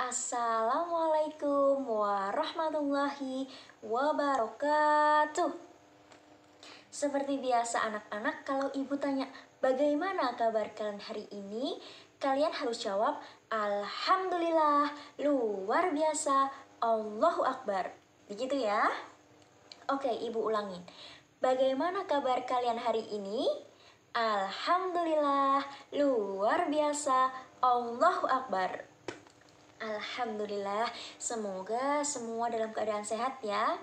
Assalamualaikum warahmatullahi wabarakatuh. Seperti biasa anak-anak, kalau ibu tanya bagaimana kabar kalian hari ini, kalian harus jawab Alhamdulillah, luar biasa, Allahu Akbar. Begitu ya? Oke, ibu ulangin. Bagaimana kabar kalian hari ini? Alhamdulillah, luar biasa, Allahu Akbar. Alhamdulillah, semoga semua dalam keadaan sehat ya.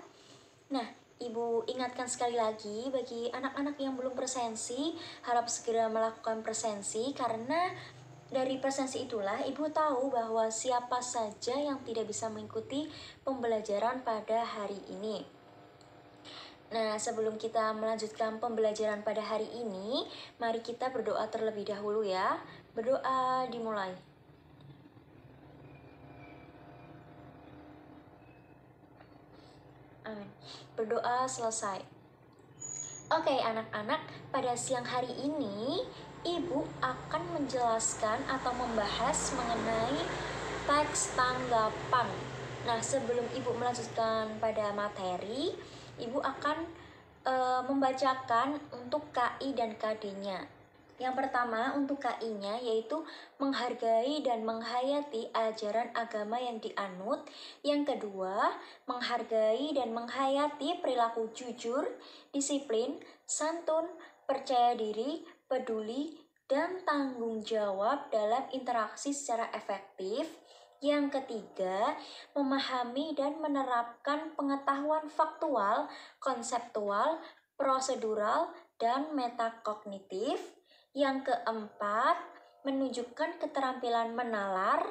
Nah, ibu ingatkan sekali lagi bagi anak-anak yang belum presensi, harap segera melakukan presensi karena dari presensi itulah ibu tahu bahwa siapa saja yang tidak bisa mengikuti pembelajaran pada hari ini. Nah, sebelum kita melanjutkan pembelajaran pada hari ini, mari kita berdoa terlebih dahulu ya. Berdoa dimulai. Amin. Berdoa selesai. Oke anak-anak, pada siang hari ini ibu akan menjelaskan atau membahas mengenai teks tanggapan. Nah, sebelum ibu melanjutkan pada materi, ibu akan membacakan untuk KI dan KD-nya. Yang pertama untuk KI-nya yaitu menghargai dan menghayati ajaran agama yang dianut. Yang kedua, menghargai dan menghayati perilaku jujur, disiplin, santun, percaya diri, peduli, dan tanggung jawab dalam interaksi secara efektif. Yang ketiga, memahami dan menerapkan pengetahuan faktual, konseptual, prosedural, dan metakognitif. Yang keempat, menunjukkan keterampilan menalar,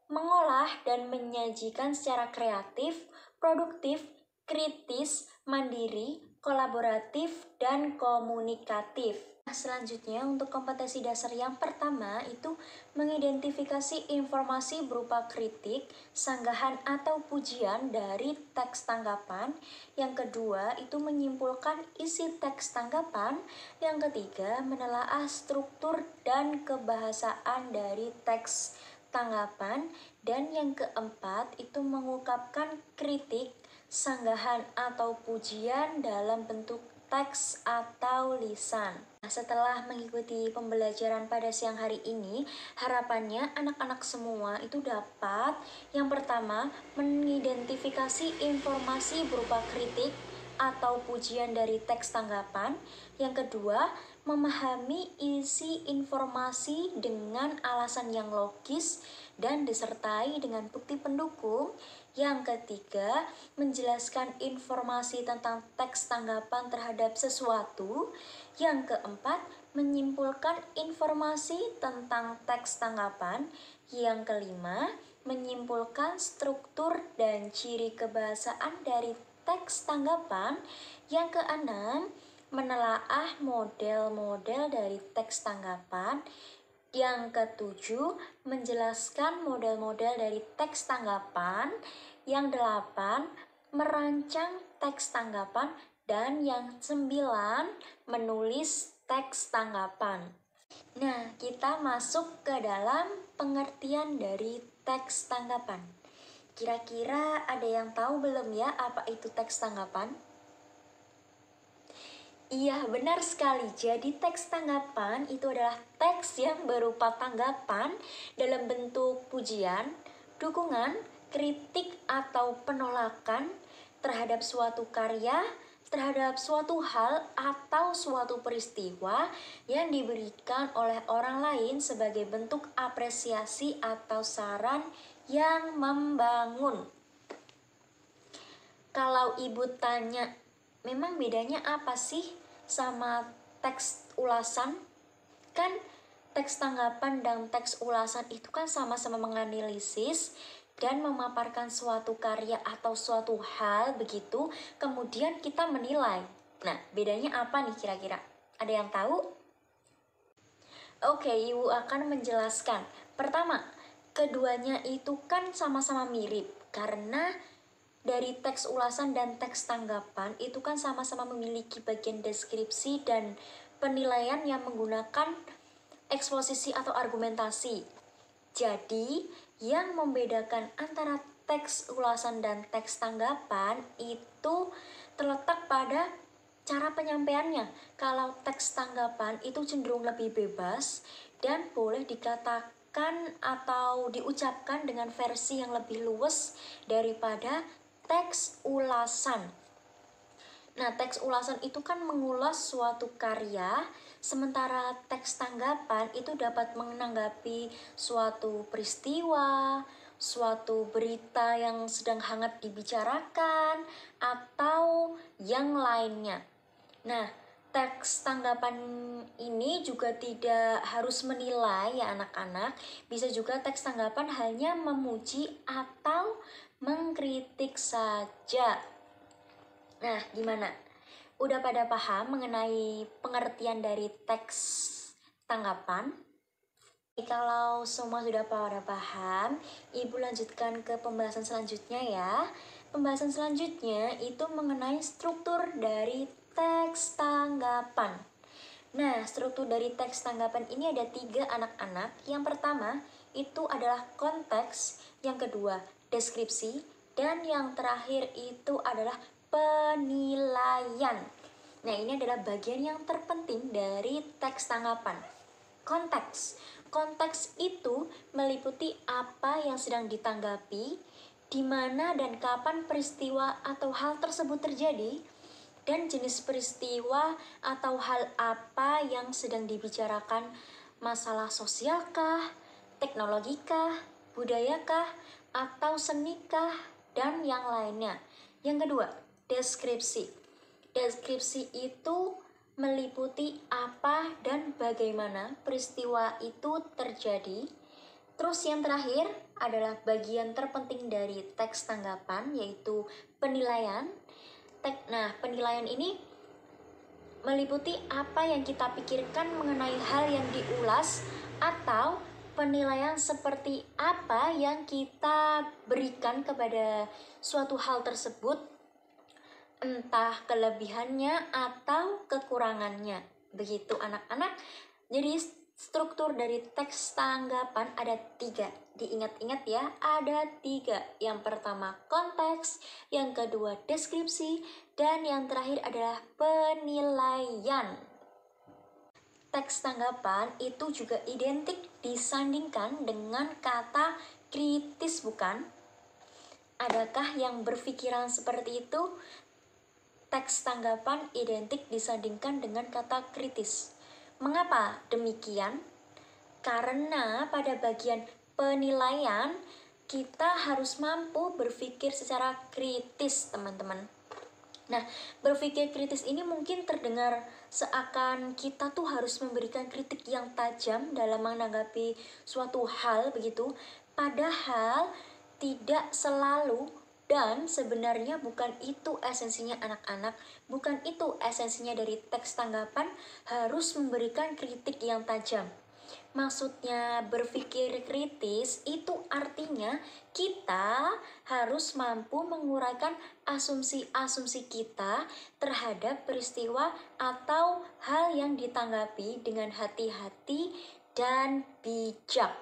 mengolah dan menyajikan secara kreatif, produktif, kritis, mandiri, kolaboratif, dan komunikatif. Selanjutnya untuk kompetensi dasar yang pertama itu mengidentifikasi informasi berupa kritik, sanggahan atau pujian dari teks tanggapan. Yang kedua itu menyimpulkan isi teks tanggapan. Yang ketiga menelaah struktur dan kebahasaan dari teks tanggapan. Dan yang keempat itu mengungkapkan kritik, sanggahan atau pujian dalam bentuk teks atau lisan. Nah, setelah mengikuti pembelajaran pada siang hari ini, harapannya anak-anak semua itu dapat yang pertama mengidentifikasi informasi berupa kritik atau pujian dari teks tanggapan. Yang kedua, memahami isi informasi dengan alasan yang logis dan disertai dengan bukti pendukung. Yang ketiga, menjelaskan informasi tentang teks tanggapan terhadap sesuatu. Yang keempat, menyimpulkan informasi tentang teks tanggapan. Yang kelima, menyimpulkan struktur dan ciri kebahasaan dari teks tanggapan. Yang keenam, menelaah model-model dari teks tanggapan. Yang ketujuh, menjelaskan model-model dari teks tanggapan. Yang delapan, merancang teks tanggapan. Dan yang sembilan, menulis teks tanggapan. Nah, kita masuk ke dalam pengertian dari teks tanggapan. Kira-kira ada yang tahu belum ya apa itu teks tanggapan? Iya, benar sekali. Jadi teks tanggapan itu adalah teks yang berupa tanggapan dalam bentuk pujian, dukungan, kritik atau penolakan terhadap suatu karya, terhadap suatu hal atau suatu peristiwa yang diberikan oleh orang lain sebagai bentuk apresiasi atau saran yang membangun. Kalau ibu tanya, memang bedanya apa sih sama teks ulasan? Kan teks tanggapan dan teks ulasan itu kan sama-sama menganalisis dan memaparkan suatu karya atau suatu hal begitu, kemudian kita menilai. Nah, bedanya apa nih kira-kira? Ada yang tahu? Oke, ibu akan menjelaskan. Pertama, keduanya itu kan sama-sama mirip karena dari teks ulasan dan teks tanggapan itu kan sama-sama memiliki bagian deskripsi dan penilaian yang menggunakan eksposisi atau argumentasi. Jadi, Yang membedakan antara teks ulasan dan teks tanggapan itu terletak pada cara penyampaiannya. Kalau teks tanggapan itu cenderung lebih bebas dan boleh dikatakan atau diucapkan dengan versi yang lebih luwes daripada teks ulasan. Nah, teks ulasan itu kan mengulas suatu karya, sementara teks tanggapan itu dapat menanggapi suatu peristiwa, suatu berita yang sedang hangat dibicarakan, atau yang lainnya. Nah, teks tanggapan ini juga tidak harus menilai ya anak-anak. Bisa juga teks tanggapan hanya memuji atau mengkritik saja. Nah, gimana? Udah pada paham mengenai pengertian dari teks tanggapan? Kalau semua sudah pada paham, Ibu lanjutkan ke pembahasan selanjutnya ya. Pembahasan selanjutnya itu mengenai struktur dari teks tanggapan. Nah, struktur dari teks tanggapan ini ada 3 anak-anak. Yang pertama itu adalah konteks, yang kedua deskripsi, dan yang terakhir itu adalah penilaian. Nah, ini adalah bagian yang terpenting dari teks tanggapan. Konteks. Konteks itu meliputi apa yang sedang ditanggapi, di mana dan kapan peristiwa atau hal tersebut terjadi, dan jenis peristiwa atau hal apa yang sedang dibicarakan, masalah sosialkah, teknologikah, budayakah, atau senikah, dan yang lainnya. Yang kedua, deskripsi. Deskripsi itu meliputi apa dan bagaimana peristiwa itu terjadi. Terus yang terakhir adalah bagian terpenting dari teks tanggapan, yaitu penilaian. Nah, penilaian ini meliputi apa yang kita pikirkan mengenai hal yang diulas, atau penilaian seperti apa yang kita berikan kepada suatu hal tersebut, entah kelebihannya atau kekurangannya. Begitu anak-anak. Jadi struktur dari teks tanggapan ada 3. Diingat-ingat ya, ada 3. Yang pertama konteks, yang kedua deskripsi, dan yang terakhir adalah penilaian. Teks tanggapan itu juga identik disandingkan dengan kata kritis, bukan? Adakah yang berpikiran seperti itu? Teks tanggapan identik disandingkan dengan kata kritis. Mengapa demikian? Karena pada bagian penilaian kita harus mampu berpikir secara kritis, teman-teman. Nah, berpikir kritis ini mungkin terdengar seakan kita tuh harus memberikan kritik yang tajam dalam menanggapi suatu hal begitu. Padahal tidak selalu, dan sebenarnya bukan itu esensinya anak-anak. Bukan itu esensinya dari teks tanggapan harus memberikan kritik yang tajam. Maksudnya berpikir kritis itu artinya kita harus mampu menguraikan asumsi-asumsi kita terhadap peristiwa atau hal yang ditanggapi dengan hati-hati dan bijak.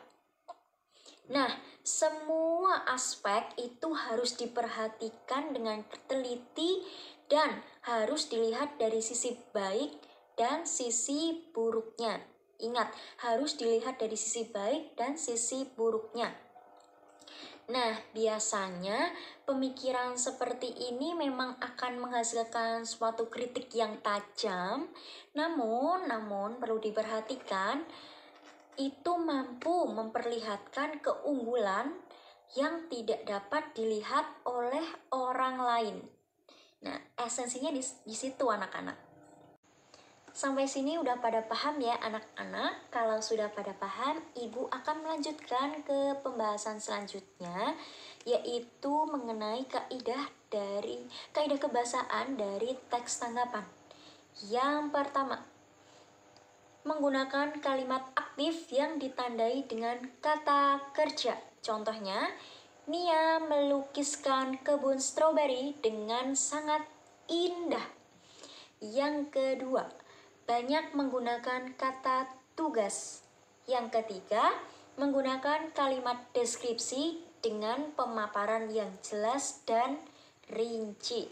Nah, semua aspek itu harus diperhatikan dengan teliti dan harus dilihat dari sisi baik dan sisi buruknya. Ingat, harus dilihat dari sisi baik dan sisi buruknya. Nah, biasanya pemikiran seperti ini memang akan menghasilkan suatu kritik yang tajam. Namun perlu diperhatikan, itu mampu memperlihatkan keunggulan yang tidak dapat dilihat oleh orang lain. Nah, esensinya di situ anak-anak. Sampai sini udah pada paham ya anak-anak? Kalau sudah pada paham, Ibu akan melanjutkan ke pembahasan selanjutnya, yaitu mengenai kaidah kebahasaan dari teks tanggapan. Yang pertama, menggunakan kalimat aktif yang ditandai dengan kata kerja. Contohnya, Nia melukiskan kebun stroberi dengan sangat indah. Yang kedua, banyak menggunakan kata tugas. Yang ketiga, menggunakan kalimat deskripsi dengan pemaparan yang jelas dan rinci.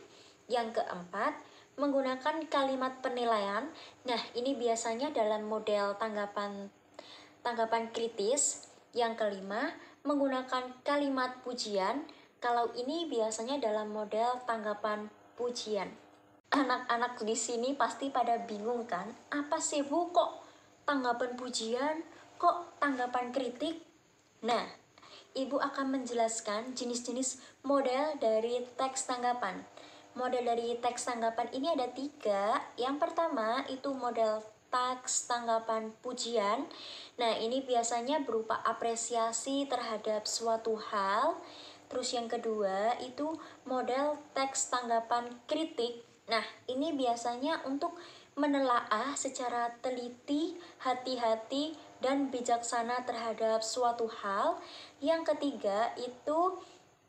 Yang keempat, menggunakan kalimat penilaian. Nah, ini biasanya dalam model tanggapan kritis. Yang kelima, menggunakan kalimat pujian. Kalau ini biasanya dalam model tanggapan pujian. Anak-anak di sini pasti pada bingung kan? Apa sih Bu, kok tanggapan pujian, kok tanggapan kritik? Nah, Ibu akan menjelaskan jenis-jenis model dari teks tanggapan. Model dari teks tanggapan ini ada 3. Yang pertama itu model teks tanggapan pujian. Nah, ini biasanya berupa apresiasi terhadap suatu hal. Terus yang kedua itu model teks tanggapan kritik. Nah, ini biasanya untuk menelaah secara teliti, hati-hati, dan bijaksana terhadap suatu hal. Yang ketiga itu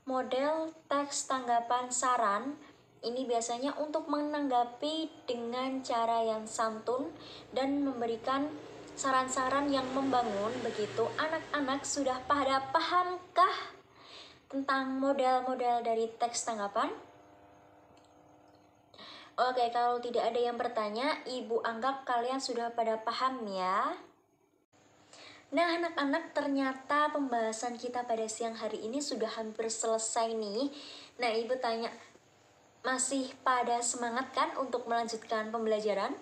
model teks tanggapan saran. Ini biasanya untuk menanggapi dengan cara yang santun dan memberikan saran-saran yang membangun. Begitu, anak-anak sudah pada pahamkah tentang model-model dari teks tanggapan? Oke, kalau tidak ada yang bertanya, Ibu anggap kalian sudah pada paham ya. Nah, anak-anak, ternyata pembahasan kita pada siang hari ini sudah hampir selesai nih. Nah, Ibu tanya, masih pada semangat kan untuk melanjutkan pembelajaran?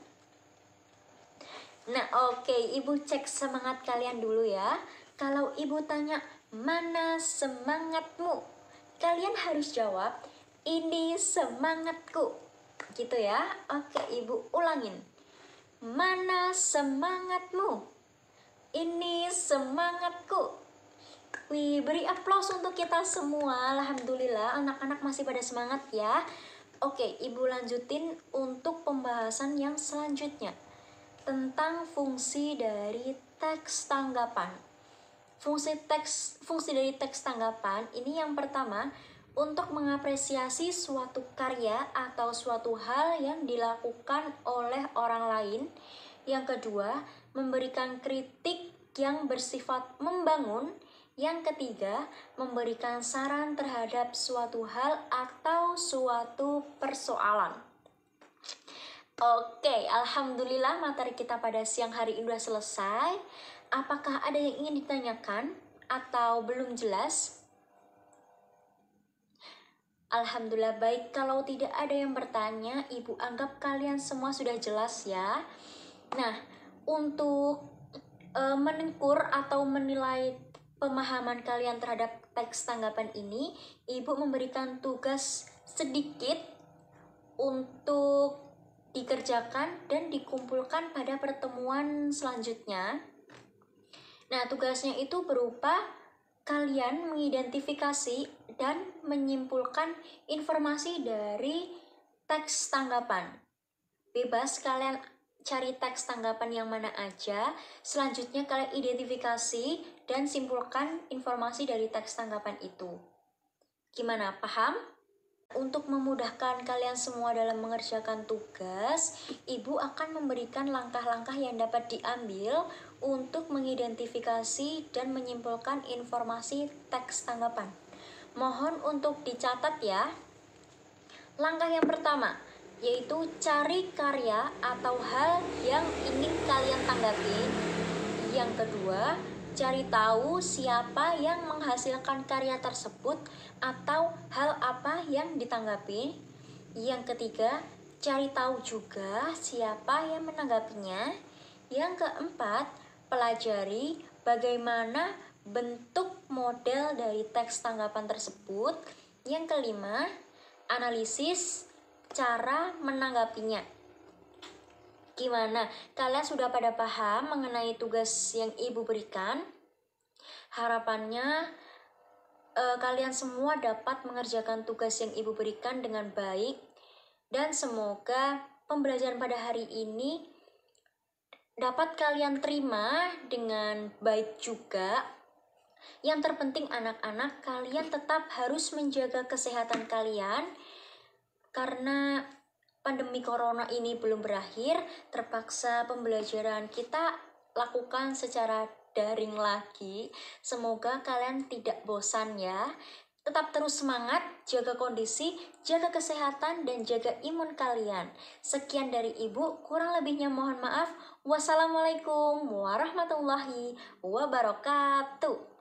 Nah, oke, Ibu cek semangat kalian dulu ya. Kalau Ibu tanya, mana semangatmu? Kalian harus jawab, ini semangatku. Gitu ya. Oke, Ibu ulangin. Mana semangatmu? Ini semangatku. Wih, beri aplaus untuk kita semua. Alhamdulillah, anak-anak masih pada semangat ya. Oke, Ibu lanjutin untuk pembahasan yang selanjutnya tentang fungsi dari teks tanggapan. Fungsi dari teks tanggapan ini yang pertama, untuk mengapresiasi suatu karya atau suatu hal yang dilakukan oleh orang lain. Yang kedua, memberikan kritik yang bersifat membangun. Yang ketiga, memberikan saran terhadap suatu hal atau suatu persoalan. Oke, alhamdulillah materi kita pada siang hari ini sudah selesai. Apakah ada yang ingin ditanyakan atau belum jelas? Alhamdulillah baik, kalau tidak ada yang bertanya, Ibu anggap kalian semua sudah jelas ya. Nah, untuk menengkur atau menilai pemahaman kalian terhadap teks tanggapan ini, Ibu memberikan tugas sedikit untuk dikerjakan dan dikumpulkan pada pertemuan selanjutnya. Nah, tugasnya itu berupa kalian mengidentifikasi dan menyimpulkan informasi dari teks tanggapan. Bebas kalian cari teks tanggapan yang mana aja. Selanjutnya kalian identifikasi dan simpulkan informasi dari teks tanggapan itu. Gimana, paham? Untuk memudahkan kalian semua dalam mengerjakan tugas, Ibu akan memberikan langkah-langkah yang dapat diambil untuk mengidentifikasi dan menyimpulkan informasi teks tanggapan. Mohon untuk dicatat ya. Langkah yang pertama, yaitu cari karya atau hal yang ingin kalian tanggapi. Yang kedua, cari tahu siapa yang menghasilkan karya tersebut atau hal apa yang ditanggapi. Yang ketiga, cari tahu juga siapa yang menanggapinya. Yang keempat, pelajari bagaimana bentuk model dari teks tanggapan tersebut. Yang kelima, analisis cara menanggapinya. Gimana? Kalian sudah pada paham mengenai tugas yang Ibu berikan? Harapannya kalian semua dapat mengerjakan tugas yang Ibu berikan dengan baik, dan semoga pembelajaran pada hari ini dapat kalian terima dengan baik juga. Yang terpenting anak-anak, kalian tetap harus menjaga kesehatan kalian karena pandemi corona ini belum berakhir. Terpaksa pembelajaran kita lakukan secara daring lagi. Semoga kalian tidak bosan ya. Tetap terus semangat, jaga kondisi, jaga kesehatan, dan jaga imun kalian. Sekian dari Ibu, kurang lebihnya mohon maaf. Wassalamualaikum warahmatullahi wabarakatuh.